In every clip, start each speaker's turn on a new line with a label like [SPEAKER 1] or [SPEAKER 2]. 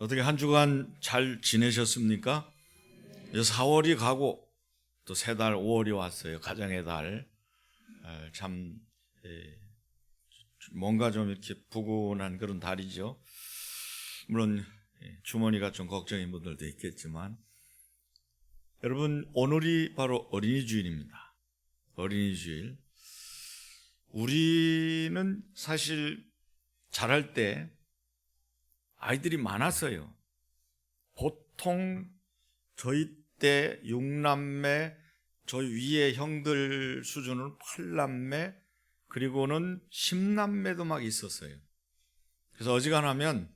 [SPEAKER 1] 어떻게 한 주간 잘 지내셨습니까? 4월이 가고 또 세 달 5월이 왔어요. 가정의 달. 참 뭔가 좀 이렇게 부근한 그런 달이죠. 물론 주머니가 좀 걱정인 분들도 있겠지만, 여러분, 오늘이 바로 어린이 주일입니다. 어린이 주일. 우리는 사실 자랄 때 아이들이 많았어요. 보통 저희 때 6남매, 저희 위에 형들 수준은 8남매, 그리고는 10남매도 막 있었어요. 그래서 어지간하면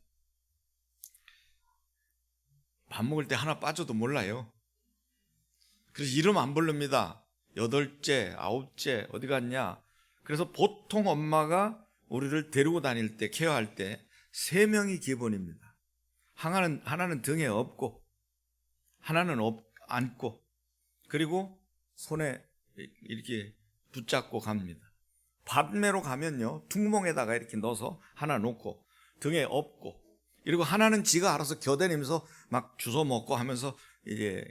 [SPEAKER 1] 밥 먹을 때 하나 빠져도 몰라요. 그래서 이름 안 부릅니다. 8째, 9째 어디 갔냐. 그래서 보통 엄마가 우리를 데리고 다닐 때, 케어할 때 3명이 기본입니다. 하나는 등에 업고, 하나는 안고, 그리고 손에 이렇게 붙잡고 갑니다. 밭매로 가면요, 퉁멍에다가 이렇게 넣어서 하나 놓고 등에 업고, 그리고 하나는 지가 알아서 겨다니면서 막 주워 먹고 하면서 이제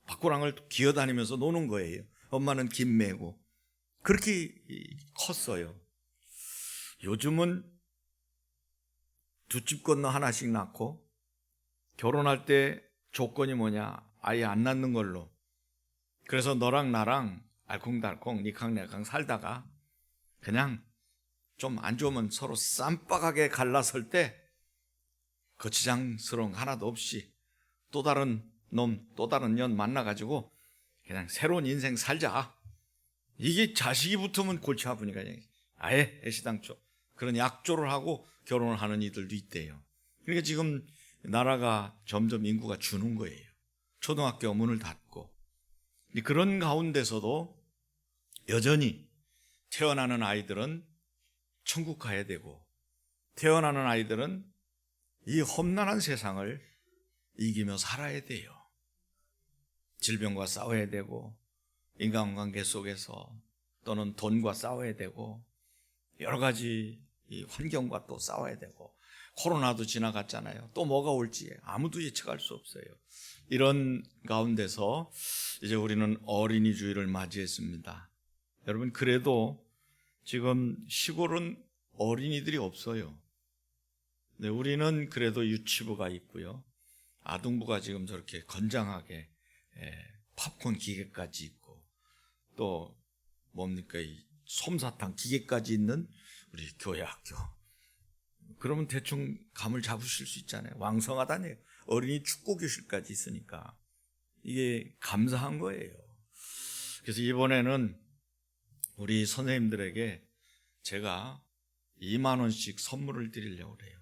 [SPEAKER 1] 밭고랑을 기어다니면서 노는 거예요. 엄마는 김 메고. 그렇게 컸어요. 요즘은 두 집 건너 하나씩 낳고, 결혼할 때 조건이 뭐냐, 아예 안 낳는 걸로. 그래서 너랑 나랑 알콩달콩 니캉니캉 살다가 그냥 좀 안 좋으면 서로 쌈박하게 갈라설 때 거치장스러운 거 하나도 없이 또 다른 놈, 또 다른 년 만나가지고 그냥 새로운 인생 살자. 이게 자식이 붙으면 골치 아프니까 아예 애시당초 그런 약조를 하고 결혼을 하는 이들도 있대요. 그러니까 지금 나라가 점점 인구가 주는 거예요. 초등학교 문을 닫고. 그런 가운데서도 여전히 태어나는 아이들은 천국 가야 되고, 태어나는 아이들은 이 험난한 세상을 이기며 살아야 돼요. 질병과 싸워야 되고, 인간관계 속에서 또는 돈과 싸워야 되고, 여러 가지 이 환경과 또 싸워야 되고, 코로나도 지나갔잖아요. 또 뭐가 올지 아무도 예측할 수 없어요. 이런 가운데서 이제 우리는 어린이 주일을 맞이했습니다. 여러분, 그래도 지금 시골은 어린이들이 없어요. 네, 우리는 그래도 유치부가 있고요. 아동부가 지금 저렇게 건장하게 팝콘 기계까지 있고, 또 뭡니까, 이 솜사탕 기계까지 있는 우리 교회 학교. 그러면 대충 감을 잡으실 수 있잖아요. 왕성하다네요. 어린이 축구교실까지 있으니까 이게 감사한 거예요. 그래서 이번에는 우리 선생님들에게 제가 2만 원씩 선물을 드리려고 그래요.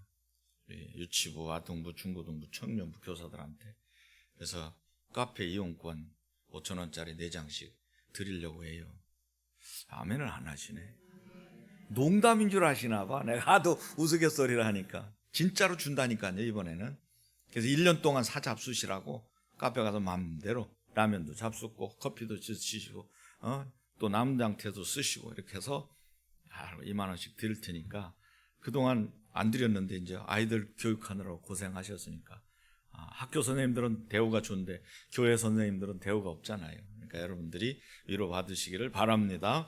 [SPEAKER 1] 유치부, 아동부, 중고등부, 청년부 교사들한테. 그래서 카페 이용권 5천 원짜리 4장씩 드리려고 해요. 아멘을 안 하시네. 농담인 줄 아시나 봐. 내가 하도 우스갯소리를 하니까. 진짜로 준다니까요, 이번에는. 그래서 1년 동안 사잡수시라고 카페 가서 마음대로 라면도 잡수고 커피도 드시고 또 남장태도 쓰시고 이렇게 해서 2만 원씩 드릴 테니까, 그동안 안 드렸는데 이제 아이들 교육하느라고 고생하셨으니까 학교 선생님들은 대우가 좋은데 교회 선생님들은 대우가 없잖아요. 그러니까 여러분들이 위로 받으시기를 바랍니다.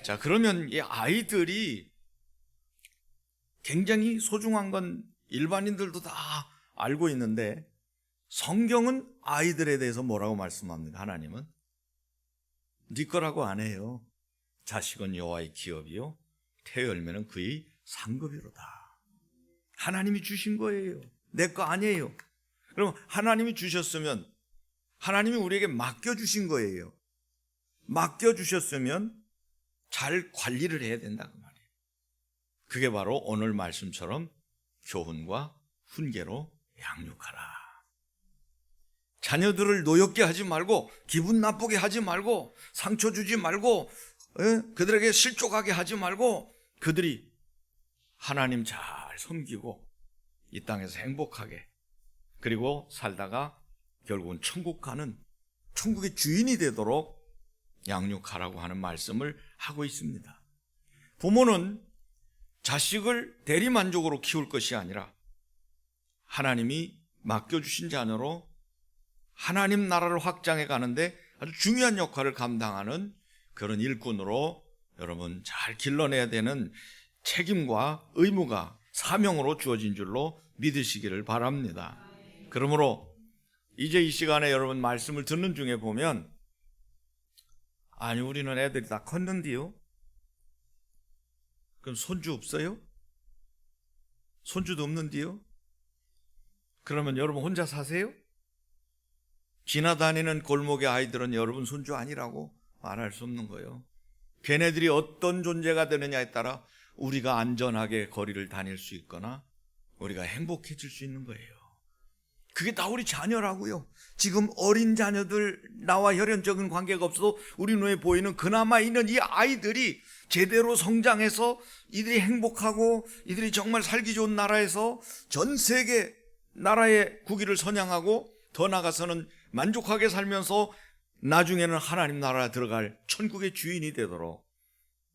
[SPEAKER 1] 자, 그러면 이 아이들이 굉장히 소중한 건 일반인들도 다 알고 있는데, 성경은 아이들에 대해서 뭐라고 말씀합니까? 하나님은 네 거라고 안 해요. 자식은 여호와의 기업이요 태 열매는 그의 상급이로다. 하나님이 주신 거예요. 내 거 아니에요. 그럼 하나님이 주셨으면, 하나님이 우리에게 맡겨주신 거예요. 맡겨주셨으면 잘 관리를 해야 된다 그 말이에요. 그게 바로 오늘 말씀처럼 교훈과 훈계로 양육하라. 자녀들을 노엽게 하지 말고, 기분 나쁘게 하지 말고, 상처 주지 말고, 그들에게 실족하게 하지 말고, 그들이 하나님 잘 섬기고 이 땅에서 행복하게, 그리고 살다가 결국은 천국 가는, 천국의 주인이 되도록 양육하라고 하는 말씀을 하고 있습니다. 부모는 자식을 대리만족으로 키울 것이 아니라 하나님이 맡겨주신 자녀로 하나님 나라를 확장해 가는데 아주 중요한 역할을 감당하는 그런 일꾼으로 여러분 잘 길러내야 되는 책임과 의무가 사명으로 주어진 줄로 믿으시기를 바랍니다. 그러므로 이제 이 시간에 여러분 말씀을 듣는 중에 보면, 아니 우리는 애들이 다 컸는데요, 그럼 손주 없어요? 손주도 없는데요? 그러면 여러분 혼자 사세요? 지나다니는 골목의 아이들은 여러분 손주 아니라고 말할 수 없는 거예요. 걔네들이 어떤 존재가 되느냐에 따라 우리가 안전하게 거리를 다닐 수 있거나 우리가 행복해질 수 있는 거예요. 그게 다 우리 자녀라고요. 지금 어린 자녀들, 나와 혈연적인 관계가 없어도 우리 눈에 보이는 그나마 있는 이 아이들이 제대로 성장해서 이들이 행복하고 이들이 정말 살기 좋은 나라에서 전 세계 나라의 국위를 선양하고 더 나아가서는 만족하게 살면서 나중에는 하나님 나라에 들어갈 천국의 주인이 되도록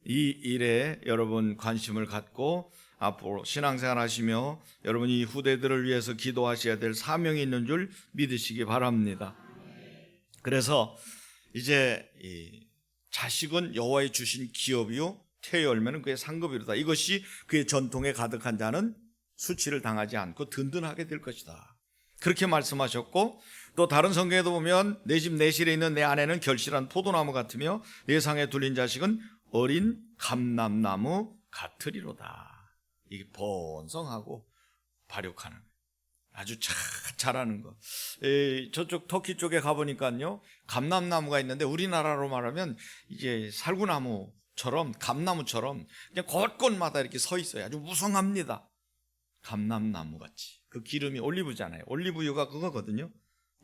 [SPEAKER 1] 이 일에 여러분 관심을 갖고 앞으로 신앙생활 하시며 여러분이 후대들을 위해서 기도하셔야 될 사명이 있는 줄 믿으시기 바랍니다. 그래서 이제 이 자식은 여호와의 주신 기업이요 태의 열매는 그의 상급이로다. 이것이 그의 전통에 가득한 자는 수치를 당하지 않고 든든하게 될 것이다. 그렇게 말씀하셨고, 또 다른 성경에도 보면 내 집 내 실에 있는 내 아내는 결실한 포도나무 같으며 내 상에 둘린 자식은 어린 감람나무 같으리로다. 이게 번성하고 발육하는, 아주 잘하는 거. 저쪽 터키 쪽에 가보니까요, 감람나무가 있는데 우리나라로 말하면 이제 살구나무처럼, 감나무처럼 그냥 곳곳마다 이렇게 서 있어요. 아주 무성합니다. 감람나무 같이. 그 기름이 올리브잖아요. 올리브유가 그거거든요.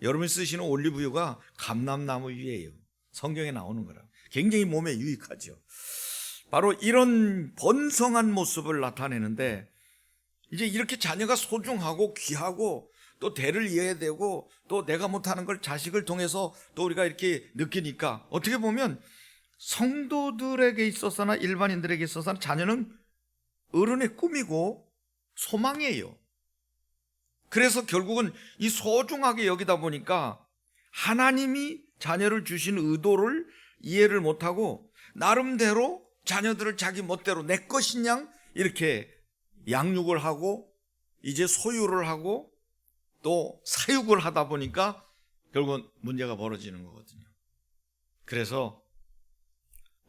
[SPEAKER 1] 여러분이 쓰시는 올리브유가 감람나무 유예요. 성경에 나오는 거라. 굉장히 몸에 유익하죠. 바로 이런 번성한 모습을 나타내는데, 이제 이렇게 자녀가 소중하고 귀하고 또 대를 이어야 되고 또 내가 못하는 걸 자식을 통해서 또 우리가 이렇게 느끼니까, 어떻게 보면 성도들에게 있어서나 일반인들에게 있어서는 자녀는 어른의 꿈이고 소망이에요. 그래서 결국은 이 소중하게 여기다 보니까 하나님이 자녀를 주신 의도를 이해를 못하고 나름대로 자녀들을 자기 멋대로 내 것인 양 이렇게 양육을 하고 이제 소유를 하고 또 사육을 하다 보니까 결국은 문제가 벌어지는 거거든요. 그래서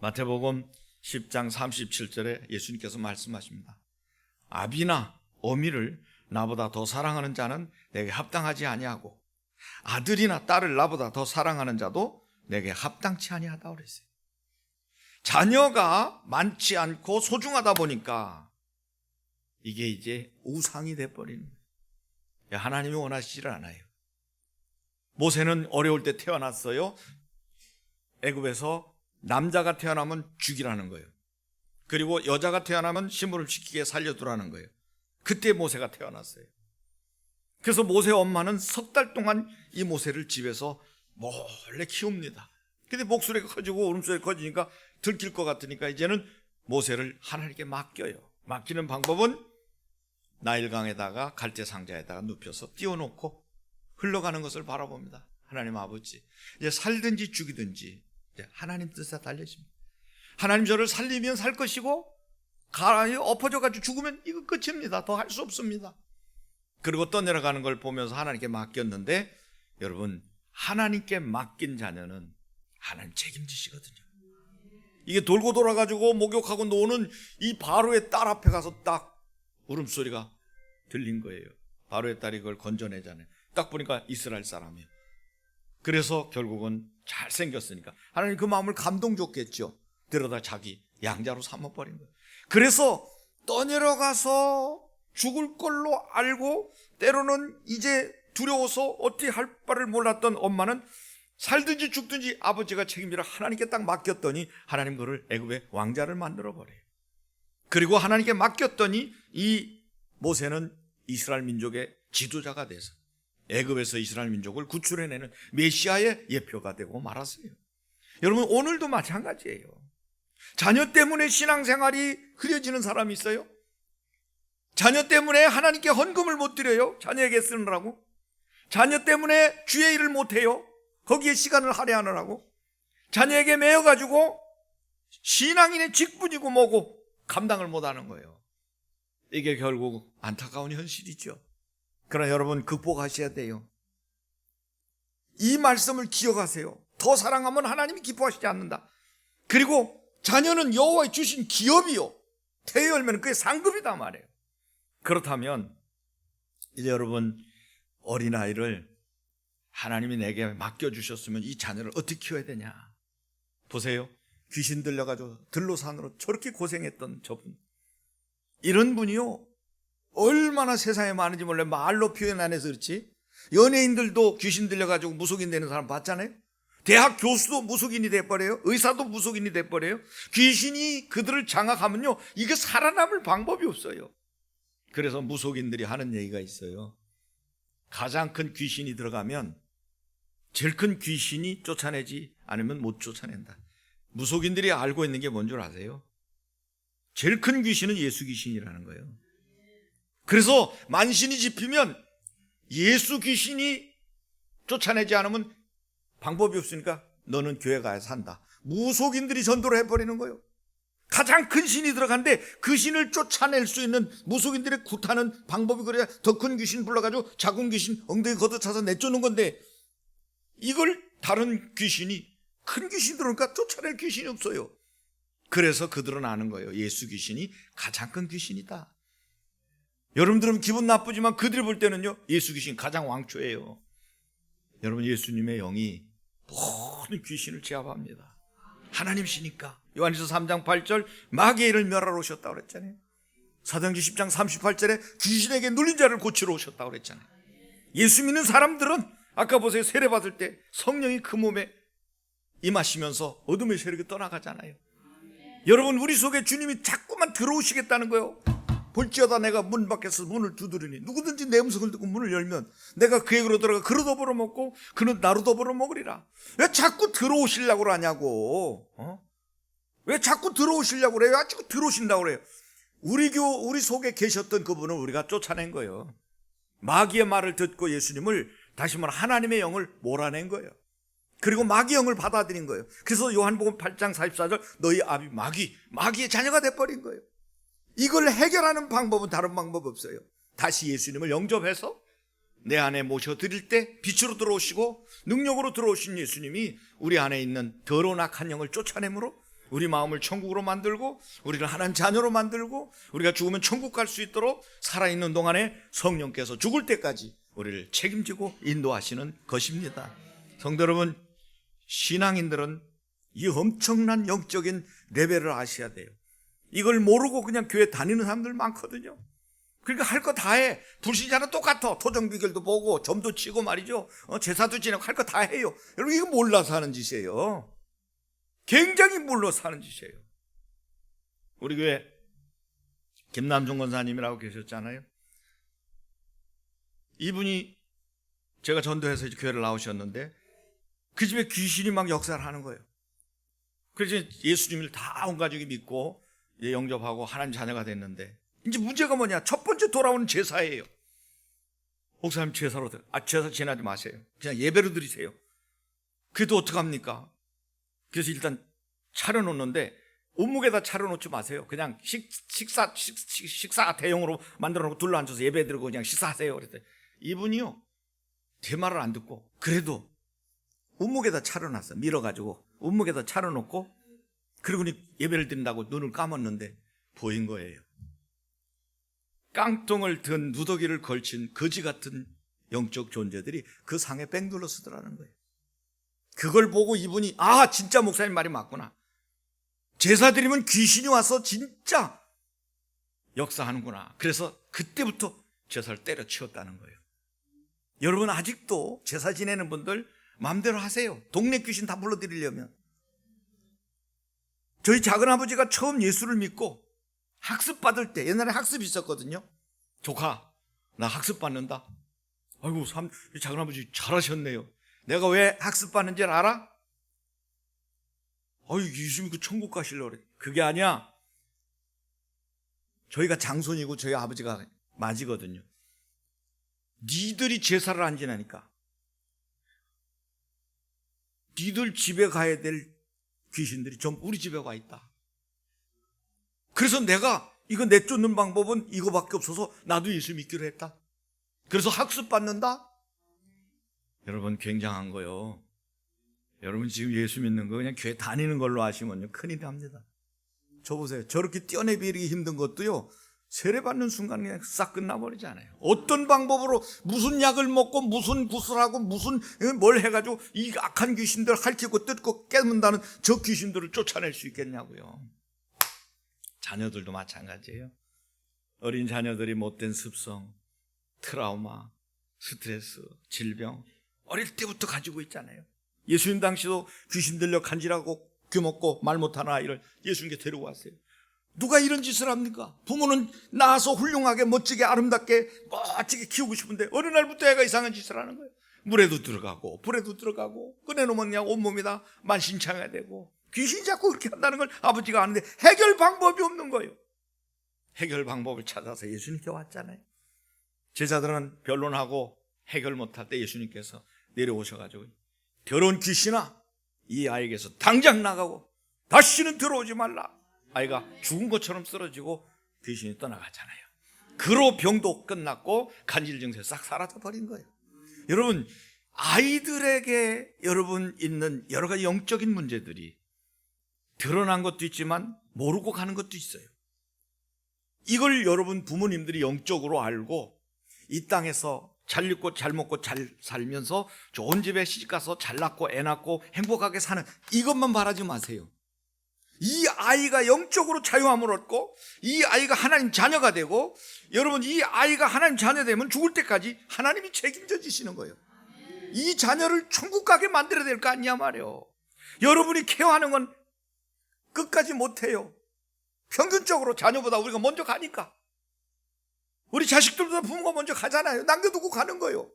[SPEAKER 1] 마태복음 10장 37절에 예수님께서 말씀하십니다. 아비나 어미를 나보다 더 사랑하는 자는 내게 합당하지 아니하고 아들이나 딸을 나보다 더 사랑하는 자도 내게 합당치 아니하다 그랬어요. 자녀가 많지 않고 소중하다 보니까 이게 이제 우상이 돼버리는 거예요. 하나님이 원하시질 않아요. 모세는 어려울 때 태어났어요. 애굽에서 남자가 태어나면 죽이라는 거예요. 그리고 여자가 태어나면 신부를 지키게 살려두라는 거예요. 그때 모세가 태어났어요. 그래서 모세 엄마는 석 달 동안 이 모세를 집에서 몰래 키웁니다. 근데 목소리가 커지고 울음소리가 커지니까 들킬 것 같으니까 이제는 모세를 하나님께 맡겨요. 맡기는 방법은 나일강에다가 갈대 상자에다가 눕혀서 띄워놓고 흘러가는 것을 바라봅니다. 하나님 아버지, 이제 살든지 죽이든지 이제 하나님 뜻에 달려집니다. 하나님 저를 살리면 살 것이고 엎어져가지고 죽으면 이거 끝입니다. 더 할 수 없습니다. 그리고 떠내려가는 걸 보면서 하나님께 맡겼는데, 여러분 하나님께 맡긴 자녀는 하나님 책임지시거든요. 이게 돌고 돌아가지고 목욕하고 노는 이 바로의 딸 앞에 가서 딱 울음소리가 들린 거예요. 바로의 딸이 그걸 건져내잖아요. 딱 보니까 이스라엘 사람이에요. 그래서 결국은 잘생겼으니까 하나님 그 마음을 감동 줬겠죠. 데려다 자기 양자로 삼아버린 거예요. 그래서 떠내려가서 죽을 걸로 알고 때로는 이제 두려워서 어떻게 할 바를 몰랐던 엄마는 살든지 죽든지 아버지가 책임지라 하나님께 딱 맡겼더니 하나님 그를 애굽의 왕자를 만들어버려요. 그리고 하나님께 맡겼더니 이 모세는 이스라엘 민족의 지도자가 돼서 애굽에서 이스라엘 민족을 구출해내는 메시아의 예표가 되고 말았어요. 여러분 오늘도 마찬가지예요. 자녀 때문에 신앙생활이 흐려지는 사람이 있어요? 자녀 때문에 하나님께 헌금을 못 드려요. 자녀에게 쓰느라고. 자녀 때문에 주의 일을 못 해요. 거기에 시간을 할애하느라고. 자녀에게 매여가지고 신앙인의 직분이고 뭐고 감당을 못하는 거예요. 이게 결국 안타까운 현실이죠. 그러나 여러분 극복하셔야 돼요. 이 말씀을 기억하세요. 더 사랑하면 하나님이 기뻐하시지 않는다. 그리고 자녀는 여호와의 주신 기업이요, 태의 열매는 그의 상급이다 말이에요. 그렇다면 이제 여러분 어린아이를 하나님이 내게 맡겨주셨으면 이 자녀를 어떻게 키워야 되냐. 보세요. 귀신 들려가지고 들로산으로 저렇게 고생했던 저분, 이런 분이요 얼마나 세상에 많은지 몰라요. 말로 표현 안 해서 그렇지 연예인들도 귀신 들려가지고 무속인 되는 사람 봤잖아요. 대학 교수도 무속인이 돼버려요. 의사도 무속인이 돼버려요. 귀신이 그들을 장악하면요 이게 살아남을 방법이 없어요. 그래서 무속인들이 하는 얘기가 있어요. 가장 큰 귀신이 들어가면 제일 큰 귀신이 쫓아내지 않으면 못 쫓아낸다. 무속인들이 알고 있는 게 뭔 줄 아세요? 제일 큰 귀신은 예수 귀신이라는 거예요. 그래서 만신이 집히면 예수 귀신이 쫓아내지 않으면 방법이 없으니까 너는 교회 가야 산다. 무속인들이 전도를 해버리는 거예요. 가장 큰 신이 들어간데 그 신을 쫓아낼 수 있는 무속인들의 굿하는 방법이 그래야 더 큰 귀신 불러가지고 작은 귀신 엉덩이 걷어차서 내쫓는 건데, 이걸 다른 귀신이 큰 귀신 들어오니까 쫓아낼 귀신이 없어요. 그래서 그들은 아는 거예요. 예수 귀신이 가장 큰 귀신이다. 여러분들은 기분 나쁘지만 그들이 볼 때는요 예수 귀신 가장 왕초예요. 여러분 예수님의 영이 모든 귀신을 제압합니다. 하나님이시니까. 요한일서 3장 8절 마귀의 일을 멸하러 오셨다고 그랬잖아요. 사도행전 10장 38절에 귀신에게 눌린 자를 고치러 오셨다고 그랬잖아요. 예수 믿는 사람들은 아까 보세요. 세례 받을 때 성령이 그 몸에 임하시면서 어둠의 세력이 떠나가잖아요. 여러분 우리 속에 주님이 자꾸만 들어오시겠다는 거예요. 볼지어다 내가 문 밖에서 문을 두드리니 누구든지 내 음성을 듣고 문을 열면 내가 그에게로 들어가 그로 더불어 먹고 그는 나로 더불어 먹으리라. 왜 자꾸 들어오시려고 하냐고. 왜 자꾸 들어오시려고 그래요? 왜 자꾸 들어오신다고 그래요? 우리 속에 계셨던 그분을 우리가 쫓아낸 거예요. 마귀의 말을 듣고 예수님을, 다시 말해 하나님의 영을 몰아낸 거예요. 그리고 마귀 영을 받아들인 거예요. 그래서 요한복음 8장 44절 너희 아비 마귀의 자녀가 돼버린 거예요. 이걸 해결하는 방법은 다른 방법 없어요. 다시 예수님을 영접해서 내 안에 모셔드릴 때 빛으로 들어오시고 능력으로 들어오신 예수님이 우리 안에 있는 더러운 악한 영을 쫓아내므로 우리 마음을 천국으로 만들고 우리를 하나님 자녀로 만들고 우리가 죽으면 천국 갈 수 있도록 살아있는 동안에 성령께서 죽을 때까지 우리를 책임지고 인도하시는 것입니다. 성도 여러분, 신앙인들은 이 엄청난 영적인 레벨을 아셔야 돼요. 이걸 모르고 그냥 교회 다니는 사람들 많거든요. 그러니까 할 거 다 해. 불신자는 똑같아. 토정비결도 보고 점도 치고 말이죠. 제사도 지내고 할 거 다 해요. 여러분 이거 몰라서 하는 짓이에요. 굉장히 몰라서 하는 짓이에요. 우리 교회 김남중 권사님이라고 계셨잖아요. 이분이 제가 전도해서 교회를 나오셨는데 그 집에 귀신이 막 역사를 하는 거예요. 그래서 예수님을 다 온 가족이 믿고 영접하고 하나님 자녀가 됐는데 이제 문제가 뭐냐? 첫 번째 돌아오는 제사예요. 목사님 제사로 제사 지내지 마세요. 그냥 예배로 드리세요. 그래도 어떡합니까? 그래서 일단 차려놓는데 온묵에다 차려놓지 마세요. 그냥 식사 대용으로 만들어놓고 둘러앉아서 예배 드리고 그냥 식사하세요. 그랬더니 이분이요 제 말을 안 듣고 그래도 온묵에다 차려놨어. 밀어가지고 온묵에다 차려놓고 그리고 예배를 드린다고 눈을 감았는데 보인 거예요. 깡통을 든 누더기를 걸친 거지 같은 영적 존재들이 그 상에 뺑 둘러 쓰더라는 거예요. 그걸 보고 이분이 진짜 목사님 말이 맞구나. 제사 드리면 귀신이 와서 진짜 역사하는구나. 그래서 그때부터 제사를 때려치웠다는 거예요. 여러분 아직도 제사 지내는 분들 마음대로 하세요. 동네 귀신 다 불러드리려면. 저희 작은아버지가 처음 예수를 믿고 학습 받을 때, 옛날에 학습이 있었거든요. 조카 나 학습 받는다. 아이고 작은아버지 잘하셨네요. 내가 왜 학습 받는지 알아? 예수 믿고 천국 가시려고 그래. 그게 아니야. 저희가 장손이고 저희 아버지가 맞이거든요. 니들이 제사를 안 지내니까 니들 집에 가야 될 귀신들이 좀 우리 집에 와 있다. 그래서 내가 이거 내쫓는 방법은 이거밖에 없어서 나도 예수 믿기로 했다. 그래서 학습 받는다? 여러분, 굉장한 거요. 여러분 지금 예수 믿는 거 그냥 교회 다니는 걸로 하시면요 큰일 납니다. 저 보세요. 저렇게 떼어내비기 힘든 것도요 세례받는 순간 그냥 싹 끝나버리잖아요. 어떤 방법으로 무슨 약을 먹고 무슨 구슬하고 무슨 뭘 해가지고 이 악한 귀신들 핥히고 뜯고 깨문다는 저 귀신들을 쫓아낼 수 있겠냐고요. 자녀들도 마찬가지예요. 어린 자녀들이 못된 습성, 트라우마, 스트레스, 질병 어릴 때부터 가지고 있잖아요. 예수님 당시도 귀신 들려 간질하고 귀먹고 말 못하는 아이를 예수님께 데리고 왔어요. 누가 이런 짓을 합니까? 부모는 낳아서 훌륭하게 멋지게 아름답게 멋지게 키우고 싶은데 어느 날부터 애가 이상한 짓을 하는 거예요. 물에도 들어가고 불에도 들어가고 꺼내놓으면 그냥 온몸이 다 만신창이가 되고 귀신이 자꾸 그렇게 한다는 걸 아버지가 아는데 해결 방법이 없는 거예요. 해결 방법을 찾아서 예수님께 왔잖아요. 제자들은 변론하고 해결 못할 때 예수님께서 내려오셔가지고 더러운 귀신아, 이 아이에게서 당장 나가고 다시는 들어오지 말라. 아이가 죽은 것처럼 쓰러지고 귀신이 떠나갔잖아요. 그로 병도 끝났고 간질 증세 싹 사라져 버린 거예요. 여러분, 아이들에게 여러분 있는 여러 가지 영적인 문제들이 드러난 것도 있지만 모르고 가는 것도 있어요. 이걸 여러분 부모님들이 영적으로 알고 이 땅에서 잘 읽고 잘 먹고 잘 살면서 좋은 집에 시집가서 잘 낳고 애 낳고 행복하게 사는 이것만 바라지 마세요. 이 아이가 영적으로 자유함을 얻고 이 아이가 하나님 자녀가 되고 여러분 이 아이가 하나님 자녀 되면 죽을 때까지 하나님이 책임져 주시는 거예요. 이 자녀를 천국 가게 만들어야 될 거 아니냐 말이에요. 여러분이 케어하는 건 끝까지 못해요. 평균적으로 자녀보다 우리가 먼저 가니까. 우리 자식들보다 부모가 먼저 가잖아요. 남겨두고 가는 거예요.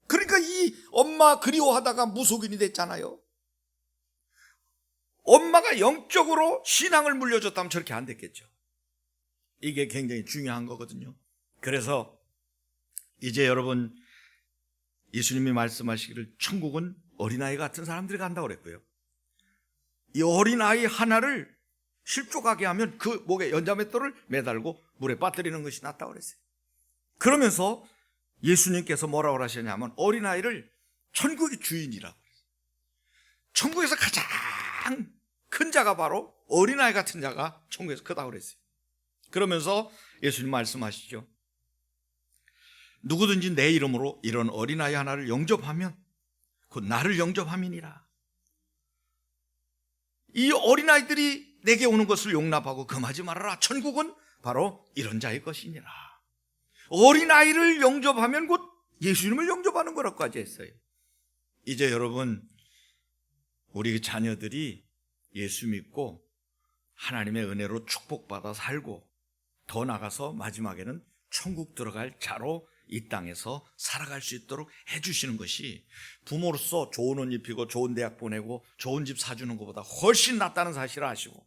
[SPEAKER 1] 그러니까 이 엄마 그리워하다가 무속인이 됐잖아요. 엄마가 영적으로 신앙을 물려줬다면 저렇게 안 됐겠죠. 이게 굉장히 중요한 거거든요. 그래서 이제 여러분 예수님이 말씀하시기를 천국은 어린아이 같은 사람들이 간다고 그랬고요. 이 어린아이 하나를 실족하게 하면 그 목에 연자맷돌을 매달고 물에 빠뜨리는 것이 낫다고 그랬어요. 그러면서 예수님께서 뭐라고 하셨냐면 어린아이를 천국의 주인이라고 그랬어요. 천국에서 가장 큰 자가 바로 어린아이 같은 자가 천국에서 크다고 그랬어요. 그러면서 예수님 말씀하시죠. 누구든지 내 이름으로 이런 어린아이 하나를 영접하면 곧 나를 영접함이니라. 이 어린아이들이 내게 오는 것을 용납하고 금하지 말아라. 천국은 바로 이런 자의 것이니라. 어린아이를 영접하면 곧 예수님을 영접하는 거라고까지 했어요. 이제 여러분 우리 자녀들이 예수 믿고 하나님의 은혜로 축복받아 살고 더 나가서 마지막에는 천국 들어갈 자로 이 땅에서 살아갈 수 있도록 해주시는 것이 부모로서 좋은 옷 입히고 좋은 대학 보내고 좋은 집 사주는 것보다 훨씬 낫다는 사실을 아시고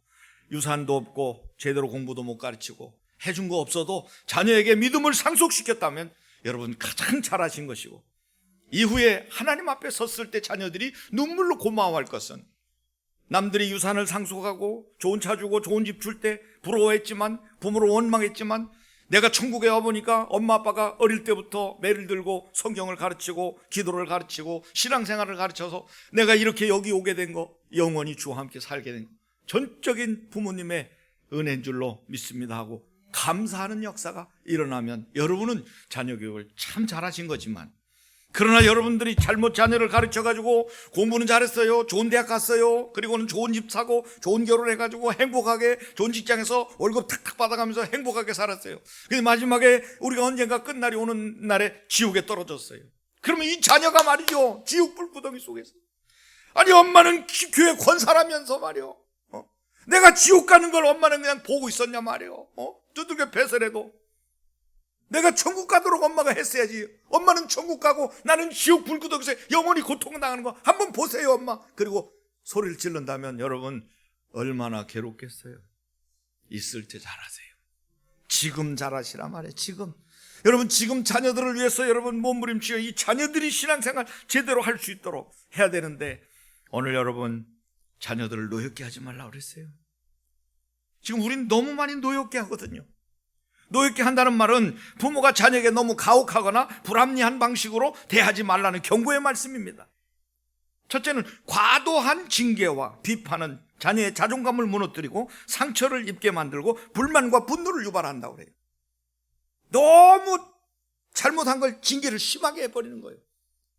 [SPEAKER 1] 유산도 없고 제대로 공부도 못 가르치고 해준 거 없어도 자녀에게 믿음을 상속시켰다면 여러분 가장 잘하신 것이고 이후에 하나님 앞에 섰을 때 자녀들이 눈물로 고마워할 것은 남들이 유산을 상속하고 좋은 차 주고 좋은 집 줄 때 부러워했지만 부모를 원망했지만 내가 천국에 와보니까 엄마 아빠가 어릴 때부터 매를 들고 성경을 가르치고 기도를 가르치고 신앙생활을 가르쳐서 내가 이렇게 여기 오게 된 거 영원히 주와 함께 살게 된 거 전적인 부모님의 은혜인 줄로 믿습니다 하고 감사하는 역사가 일어나면 여러분은 자녀 교육을 참 잘하신 거지만 그러나 여러분들이 잘못 자녀를 가르쳐가지고 공부는 잘했어요. 좋은 대학 갔어요. 그리고는 좋은 집 사고 좋은 결혼해가지고 행복하게 좋은 직장에서 월급 탁탁 받아가면서 행복하게 살았어요. 근데 마지막에 우리가 언젠가 끝날이 오는 날에 지옥에 떨어졌어요. 그러면 이 자녀가 말이죠. 지옥 불구덩이 속에서. 아니 엄마는 교회 권사라면서 말이요. 내가 지옥 가는 걸 엄마는 그냥 보고 있었냐 말이요. 두들겨 배설해도. 내가 천국 가도록 엄마가 했어야지. 엄마는 천국 가고 나는 지옥 불구덩이에서 영원히 고통당하는 거 한번 보세요 엄마. 그리고 소리를 지른다면 여러분 얼마나 괴롭겠어요. 있을 때 잘하세요. 지금 잘하시라 말이에요. 지금. 여러분, 지금 자녀들을 위해서 여러분 몸부림치고 이 자녀들이 신앙생활 제대로 할 수 있도록 해야 되는데, 오늘 여러분 자녀들을 노엽게 하지 말라고 그랬어요. 지금 우린 너무 많이 노엽게 하거든요. 노엽게 한다는 말은 부모가 자녀에게 너무 가혹하거나 불합리한 방식으로 대하지 말라는 경고의 말씀입니다. 첫째는 과도한 징계와 비판은 자녀의 자존감을 무너뜨리고 상처를 입게 만들고 불만과 분노를 유발한다고 그래요. 너무 잘못한 걸 징계를 심하게 해버리는 거예요.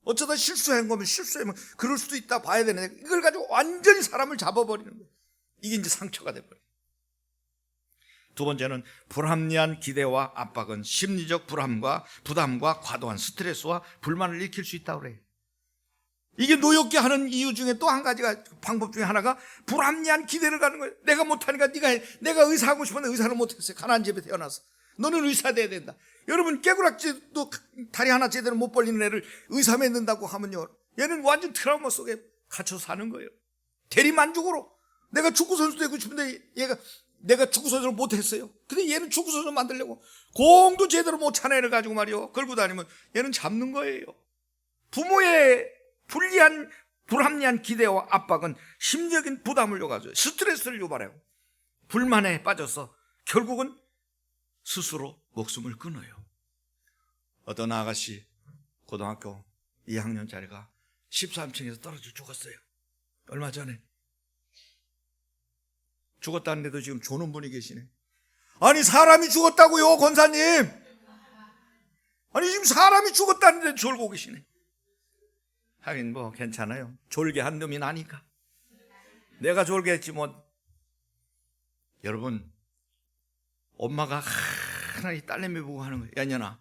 [SPEAKER 1] 어쩌다 실수한 거면 실수하면 그럴 수도 있다 봐야 되는데, 이걸 가지고 완전히 사람을 잡아버리는 거예요. 이게 이제 상처가 돼버려요. 두 번째는 불합리한 기대와 압박은 심리적 불안과 부담과 과도한 스트레스와 불만을 일으킬 수 있다고 그래요. 이게 노엽게 하는 이유 중에 또 한 가지가, 방법 중에 하나가 불합리한 기대를 가는 거예요. 내가 못하니까 네가 해. 내가 의사하고 싶었는데 의사를 못했어요. 가난한 집에 태어나서. 너는 의사 돼야 된다. 여러분, 깨구락지도 다리 하나 제대로 못 벌리는 애를 의사 맺는다고 하면요, 얘는 완전 트라우마 속에 갇혀 사는 거예요. 대리만족으로. 내가 축구선수 되고 싶은데 내가 축구선수를 못했어요. 근데 얘는 축구선수 만들려고 공도 제대로 못 찬 애를 가지고 말이요, 걸고 다니면 얘는 잡는 거예요. 부모의 불합리한 기대와 압박은 심리적인 부담을 요구하죠. 스트레스를 유발해요. 불만에 빠져서 결국은 스스로 목숨을 끊어요. 어떤 아가씨, 고등학교 2학년짜리가 13층에서 떨어져 죽었어요. 얼마 전에. 죽었다는데도 지금 조는 분이 계시네. 아니, 사람이 죽었다고요, 권사님. 아니, 지금 사람이 죽었다는데 졸고 계시네. 하긴 뭐 괜찮아요. 졸게 한 놈이 나니까. 내가 졸게 했지 뭐. 여러분, 엄마가 하나님 딸내미 보고 하는 거예요. 야, 년아,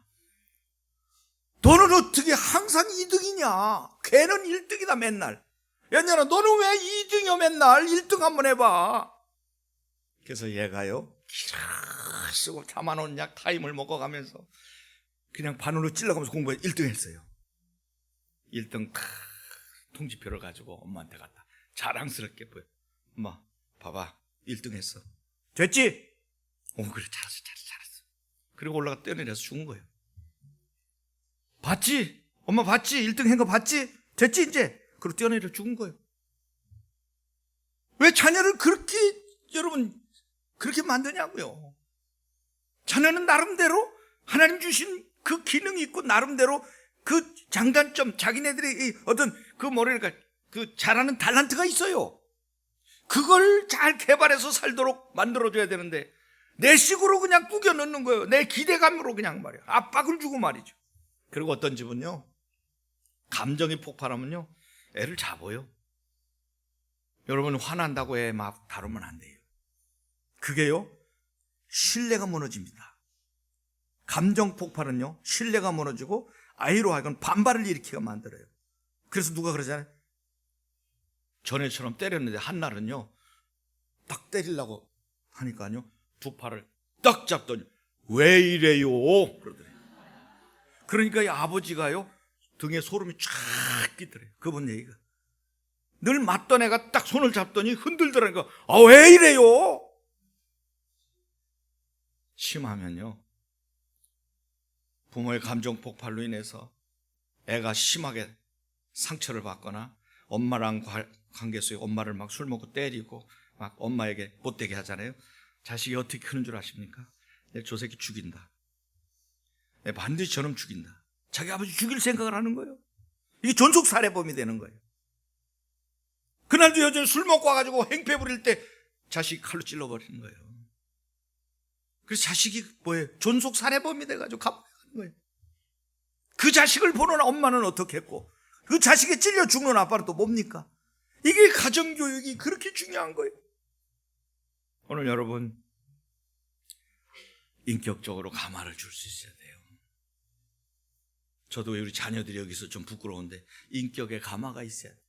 [SPEAKER 1] 너는 어떻게 항상 2등이냐? 걔는 1등이다 맨날. 야, 년아, 너는 왜 2등이야 맨날? 1등 한번 해봐. 그래서 얘가요, 기라 쓰고 참아놓은 약 타임을 먹어가면서 그냥 반으로 찔러가면서 공부해 1등 했어요. 1등 통지표를 가지고 엄마한테 갔다. 자랑스럽게 보여. 엄마, 봐봐, 1등 했어. 됐지? 그래, 잘했어. 그리고 올라가 뛰어내려서 죽은 거예요. 봤지? 엄마 봤지? 1등 한 거 봤지? 됐지 이제? 그리고 뛰어내려 죽은 거예요. 왜 자녀를 그렇게, 여러분, 그렇게 만드냐고요. 자녀는 나름대로 하나님 주신 그 기능이 있고, 나름대로 그 장단점, 자기네들의 어떤 그 잘하는 탤런트가 있어요. 그걸 잘 개발해서 살도록 만들어줘야 되는데, 내 식으로 그냥 꾸겨 넣는 거예요. 내 기대감으로 그냥 말이에요. 압박을 주고 말이죠. 그리고 어떤 집은요, 감정이 폭발하면요, 애를 잡아요. 여러분, 화난다고 애 막 다루면 안 돼요. 그게요, 신뢰가 무너집니다. 감정 폭발은요, 신뢰가 무너지고 아이로 하여금 반발을 일으키게 만들어요. 그래서 누가 그러잖아요. 전에처럼 때렸는데 한날은요, 딱 때리려고 하니까요, 두 팔을 딱 잡더니 왜 이래요? 그러더래요. 그러니까 이 아버지가요, 등에 소름이 쫙 끼더래요. 그분 얘기가. 늘 맞던 애가 딱 손을 잡더니 흔들더라니까, 왜 이래요? 심하면요, 부모의 감정 폭발로 인해서 애가 심하게 상처를 받거나, 엄마랑 관계 속에 엄마를 막 술 먹고 때리고 막 엄마에게 못되게 하잖아요. 자식이 어떻게 크는 줄 아십니까? 저 새끼 죽인다. 반드시 저놈 죽인다. 자기 아버지 죽일 생각을 하는 거예요. 이게 전속 살해범이 되는 거예요. 그날도 여전히 술 먹고 와가지고 행패 부릴 때 자식 칼로 찔러버리는 거예요. 그래서 자식이 뭐예요? 전속 살해범이 돼가지고 감옥에 가는 거예요. 그 자식을 보는 엄마는 어떻게 했고, 그 자식이 찔려 죽는 아빠는 또 뭡니까? 이게 가정교육이 그렇게 중요한 거예요. 오늘 여러분, 인격적으로 감화를 줄 수 있어야 돼요. 저도 우리 자녀들이 여기서 좀 부끄러운데 인격에 감화가 있어야 돼요.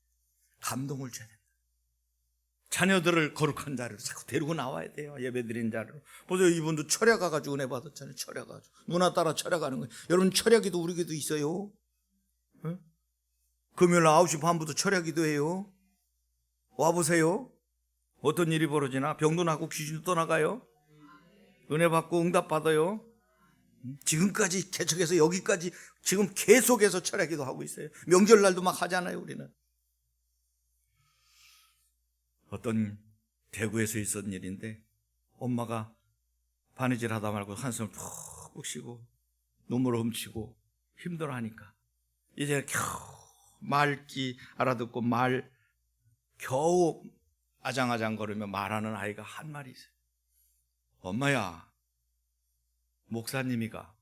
[SPEAKER 1] 감동을 줘야 됩니다. 자녀들을 거룩한 자리로 자꾸 데리고 나와야 돼요. 예배드린 자리로. 보세요, 이분도 철야 가가지고 은혜 받았잖아요. 철야 가지고 누나 따라 철야 가는 거예요. 여러분, 철야기도 우리 교도 있어요. 응? 금요일 9시 반부터 철야기도 해요. 와보세요. 어떤 일이 벌어지나? 병도 나고 귀신도 떠나가요. 은혜 받고 응답 받아요. 지금까지 개척해서 여기까지 지금 계속해서 철야기도 하고 있어요. 명절날도 막 하잖아요. 우리는. 어떤 대구에서 있었던 일인데 엄마가 바느질 하다 말고 한숨을 푹 쉬고 눈물을 훔치고 힘들어하니까 이제 겨우 말귀 알아듣고 말 겨우 아장아장 거리며 말하는 아이가 한 마리 있어요. 엄마야, 목사님이가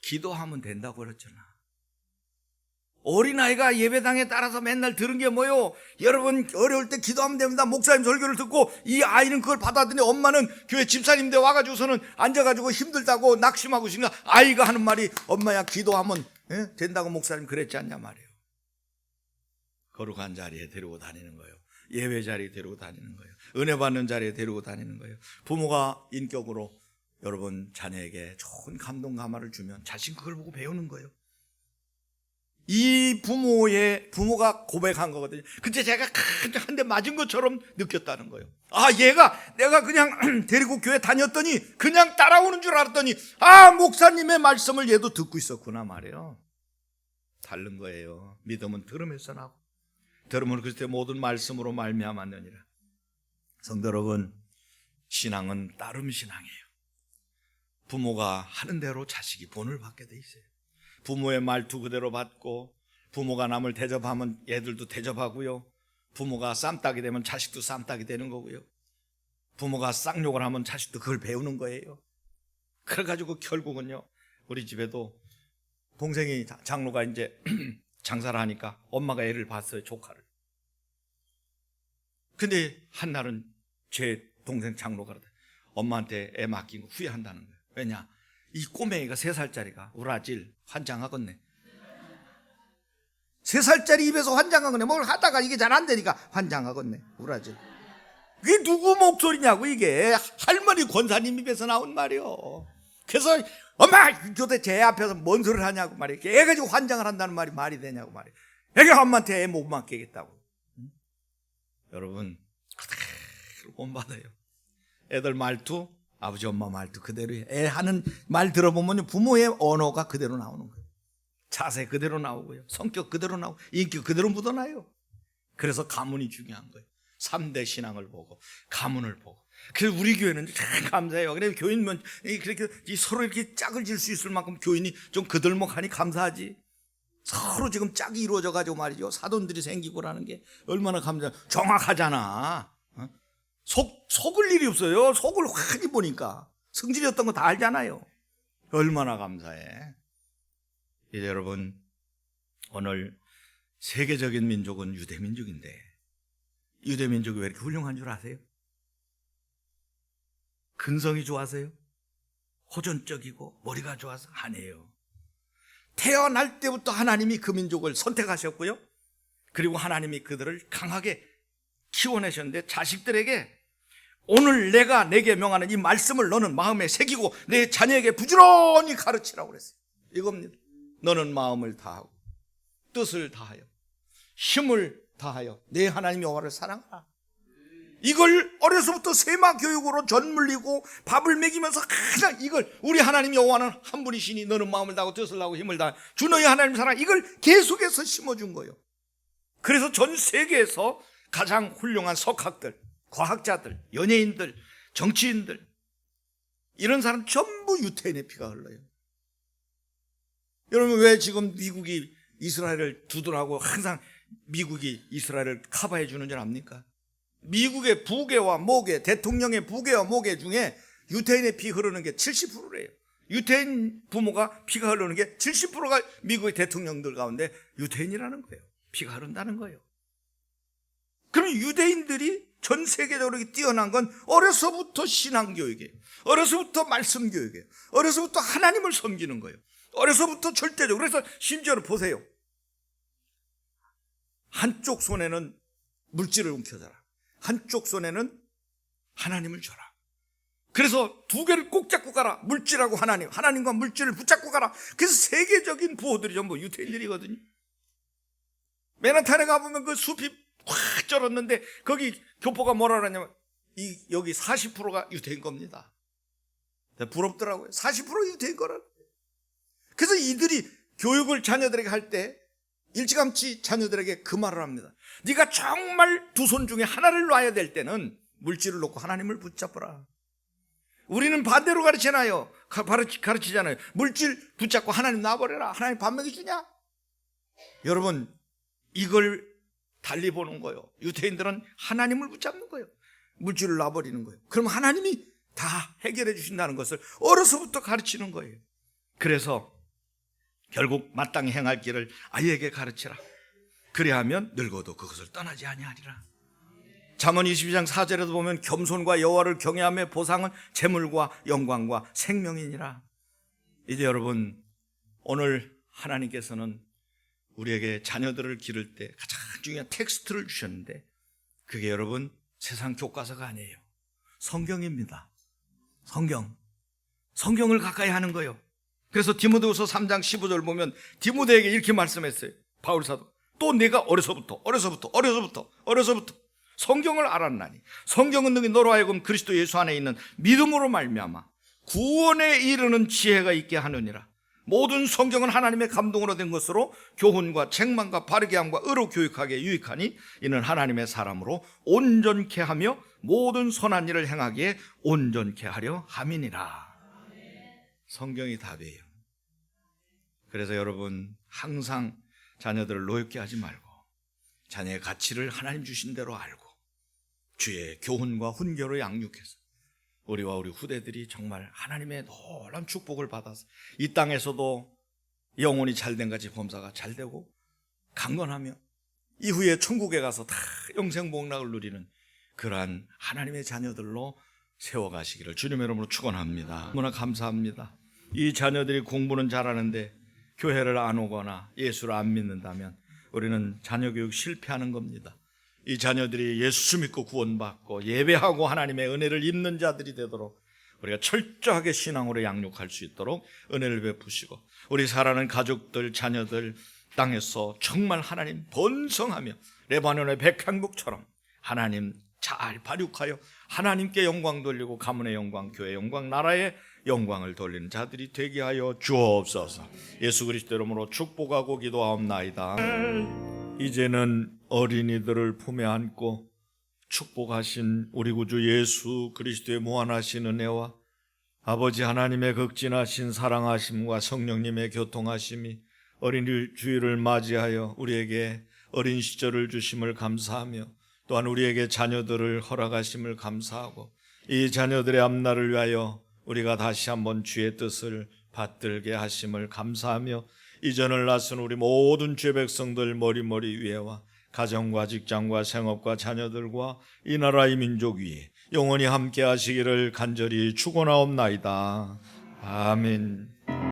[SPEAKER 1] 기도하면 된다고 그랬잖아. 어린아이가 예배당에 따라서 맨날 들은 게 뭐요? 여러분 어려울 때 기도하면 됩니다. 목사님 설교를 듣고 이 아이는 그걸 받아들이니 엄마는 교회 집사님들 와가지고서는 앉아가지고 힘들다고 낙심하고 있으니까 아이가 하는 말이 엄마야 기도하면 된다고 목사님 그랬지 않냐 말이에요. 거룩한 자리에 데리고 다니는 거예요. 예배 자리에 데리고 다니는 거예요. 은혜 받는 자리에 데리고 다니는 거예요. 부모가 인격으로 여러분 자녀에게 좋은 감동 감화를 주면 자신 그걸 보고 배우는 거예요. 이 부모가 고백한 거거든요. 근데 제가 한 대 맞은 것처럼 느꼈다는 거예요. 아, 얘가 내가 그냥 데리고 교회 다녔더니 그냥 따라오는 줄 알았더니 목사님의 말씀을 얘도 듣고 있었구나 말이에요. 다른 거예요. 믿음은 들음에서 나고 들음은 그때 모든 말씀으로 말미암았느니라. 성도 여러분, 신앙은 따름 신앙이에요. 부모가 하는 대로 자식이 본을 받게 돼 있어요. 부모의 말투 그대로 받고 부모가 남을 대접하면 얘들도 대접하고요. 부모가 쌈딱이 되면 자식도 쌈딱이 되는 거고요. 부모가 쌍욕을 하면 자식도 그걸 배우는 거예요. 그래가지고 결국은요, 우리 집에도 동생이 장로가 이제 장사를 하니까 엄마가 애를 봤어요, 조카를. 근데 한날은 제 동생 장로가 그러더라고요. 엄마한테 애 맡긴 거 후회한다는 거예요. 왜냐? 이 꼬맹이가 3살짜리가 우라질 환장하겠네. 3살짜리 입에서 환장하겠네. 뭘 하다가 이게 잘 안 되니까 환장하겠네. 우라질. 그게 누구 목소리냐고. 이게 할머니 권사님 입에서 나온 말이요. 그래서 엄마 도대체 애 앞에서 뭔 소리를 하냐고 말이에요. 애 가지고 환장을 한다는 말이 되냐고 말이에요. 애가 엄마한테 애 못 맡기겠다고. 여러분 그대로 본받아요. 애들 말투 아버지 엄마 말투 그대로예요. 애 하는 말 들어보면 부모의 언어가 그대로 나오는 거예요. 자세 그대로 나오고요. 성격 그대로 나오고 인격 그대로 묻어나요. 그래서 가문이 중요한 거예요. 3대 신앙을 보고 가문을 보고. 그래서 우리 교회는 참 감사해요. 그래서 교인면 그렇게 서로 이렇게 짝을 질 수 있을 만큼 교인이 좀 그들먹하니 감사하지. 서로 지금 짝이 이루어져 가지고 말이죠. 사돈들이 생기고라는 게 얼마나 정확하잖아. 속을 일이 없어요. 속을 확히 보니까 성질이었던 거 다 알잖아요. 얼마나 감사해. 이제 여러분, 오늘 세계적인 민족은 유대민족인데 유대민족이 왜 이렇게 훌륭한 줄 아세요? 근성이 좋아서요? 호전적이고 머리가 좋아서? 아니에요. 태어날 때부터 하나님이 그 민족을 선택하셨고요, 그리고 하나님이 그들을 강하게 키워내셨는데 자식들에게 오늘 내가 내게 명하는 이 말씀을 너는 마음에 새기고 내 자녀에게 부지런히 가르치라고 그랬어요. 이겁니다. 너는 마음을 다하고 뜻을 다하여 힘을 다하여 내 하나님 여호와를 사랑하라. 이걸 어려서부터 세마 교육으로 전물리고 밥을 먹이면서 가장 이걸 우리 하나님 여호와는 한 분이시니 너는 마음을 다하고 뜻을 다하고 힘을 다하여 주 너희 하나님 사랑, 이걸 계속해서 심어준 거예요. 그래서 전 세계에서 가장 훌륭한 석학들, 과학자들, 연예인들, 정치인들, 이런 사람 전부 유태인의 피가 흘러요. 여러분, 왜 지금 미국이 이스라엘을 두둔하고 항상 미국이 이스라엘을 커버해 주는 줄 압니까? 미국의 부계와 모계, 대통령의 부계와 모계 중에 유태인의 피 흐르는 게 70%래요. 유태인 부모가 피가 흐르는 게 70%가 미국의 대통령들 가운데 유태인이라는 거예요. 피가 흐른다는 거예요. 그럼 유대인들이 전 세계적으로 뛰어난 건 어려서부터 신앙교육이에요. 어려서부터 말씀교육이에요. 어려서부터 하나님을 섬기는 거예요. 어려서부터 절대적으로. 그래서 심지어는 보세요. 한쪽 손에는 물질을 움켜쥐라. 한쪽 손에는 하나님을 줘라. 그래서 두 개를 꼭 잡고 가라. 물질하고 하나님, 하나님과 물질을 붙잡고 가라. 그래서 세계적인 부호들이 전부 유태인들이거든요. 맨하탄에 가보면 그 숲이 확 쩔었는데 거기 교포가 뭐라 그러냐면 여기 40%가 유태인 겁니다. 부럽더라고요. 40% 유태인 거라. 그래서 이들이 교육을 자녀들에게 할 때 일찌감치 자녀들에게 그 말을 합니다. 네가 정말 두 손 중에 하나를 놔야 될 때는 물질을 놓고 하나님을 붙잡아라. 우리는 반대로 가르치잖아요. 물질 붙잡고 하나님 놔버려라. 하나님 밥 먹여주냐? 여러분, 이걸 달리 보는 거예요. 유태인들은 하나님을 붙잡는 거예요. 물질을 놔버리는 거예요. 그럼 하나님이 다 해결해 주신다는 것을 어려서부터 가르치는 거예요. 그래서 결국 마땅히 행할 길을 아이에게 가르치라. 그래야 하면 늙어도 그것을 떠나지 아니하리라. 잠언 22장 4절에도 보면 겸손과 여호와를 경외함의 보상은 재물과 영광과 생명이니라. 이제 여러분, 오늘 하나님께서는 우리에게 자녀들을 기를 때 가장 중요한 텍스트를 주셨는데, 그게 여러분 세상 교과서가 아니에요. 성경입니다. 성경을 가까이 하는 거예요. 그래서 디모데후서 3장 15절 보면 디모데에게 이렇게 말씀했어요. 바울 사도. 또 내가 어려서부터 성경을 알았나니 성경은 능히 너로 하여금 그리스도 예수 안에 있는 믿음으로 말미암아 구원에 이르는 지혜가 있게 하느니라. 모든 성경은 하나님의 감동으로 된 것으로 교훈과 책망과 바르게 함과 의로 교육하기에 유익하니 이는 하나님의 사람으로 온전케 하며 모든 선한 일을 행하기에 온전케 하려 함이니라. 성경이 답이에요. 그래서 여러분, 항상 자녀들을 노엽게 하지 말고 자녀의 가치를 하나님 주신 대로 알고 주의 교훈과 훈계로 양육해서 우리와 우리 후대들이 정말 하나님의 놀라운 축복을 받아서 이 땅에서도 영혼이 잘된 같이 범사가 잘되고 강건하며 이후에 천국에 가서 다 영생복락을 누리는 그러한 하나님의 자녀들로 세워가시기를 주님의 이름으로 축원합니다. 너무나 감사합니다. 이 자녀들이 공부는 잘하는데 교회를 안 오거나 예수를 안 믿는다면 우리는 자녀 교육 실패하는 겁니다. 이 자녀들이 예수 믿고 구원받고 예배하고 하나님의 은혜를 입는 자들이 되도록 우리가 철저하게 신앙으로 양육할 수 있도록 은혜를 베푸시고, 우리 사랑하는 가족들, 자녀들 땅에서 정말 하나님 번성하며 레바논의 백향목처럼 하나님 잘 발육하여 하나님께 영광 돌리고 가문의 영광, 교회의 영광, 나라의 영광을 돌리는 자들이 되게 하여 주옵소서. 예수 그리스도 이름으로 축복하고 기도하옵나이다. 이제는 어린이들을 품에 안고 축복하신 우리 구주 예수 그리스도의 무한하신 은혜와 아버지 하나님의 극진하신 사랑하심과 성령님의 교통하심이 어린이 주일을 맞이하여 우리에게 어린 시절을 주심을 감사하며, 또한 우리에게 자녀들을 허락하심을 감사하고, 이 자녀들의 앞날을 위하여 우리가 다시 한번 주의 뜻을 받들게 하심을 감사하며, 이전을 나선 우리 모든 주의 백성들 머리머리 위에와 가정과 직장과 생업과 자녀들과 이 나라 이 민족 위에 영원히 함께 하시기를 간절히 축원하옵나이다. 아멘.